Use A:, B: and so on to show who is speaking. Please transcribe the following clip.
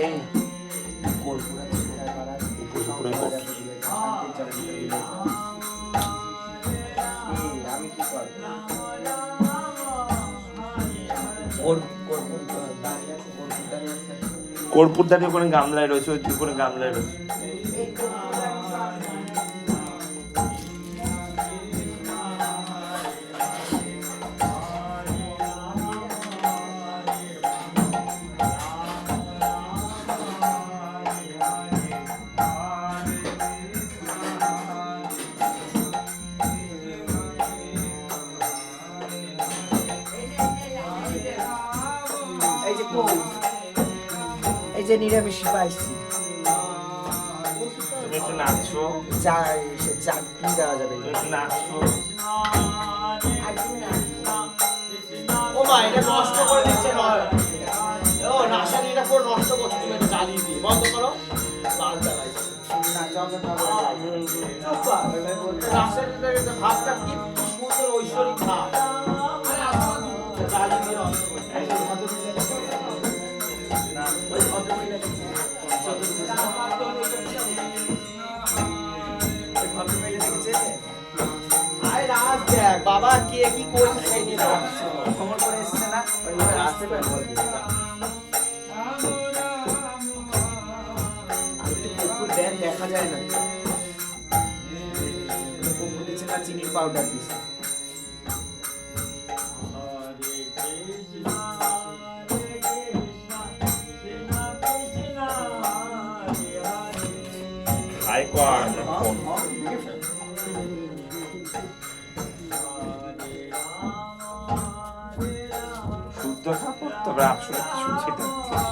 A: এই কর্পূরা
B: উপরে কর।
A: আমি কি করব?
B: কর্পূরদানি ওখানে গামলায় রয়েছে, ওই ওখানে গামলায় রয়েছে।
A: এই যে কই, এই যে নিরামিষ পাইছি,
B: তুমি একটু নাচছো,
A: চাটনি দেওয়া যাবে।
B: তুমি একটু নাচছো।
A: ও মা, এটা নষ্ট করে দিচ্ছে। ও নাশানি, এটা পুরো নষ্ট করছে। তুমি এটা জ্বালিয়ে দিয়ে বন্ধ করো। বাল জ্বালাইছে ভাবটা কি সুন্দর ঐশ্বরিক ভাব। জ্বালিয়ে দিয়ে নষ্ট করছে। বাবা কে কি করছে খবর করে এসছে না, আসতে পারে দেন, দেখা যায় না। দিচ্ছে না, চিনির পাউডার দিচ্ছে।
B: হাই কর ফোন। শুদ্ধ কাপড়, তবে আসলে কিছু ছিটাচ্ছিস।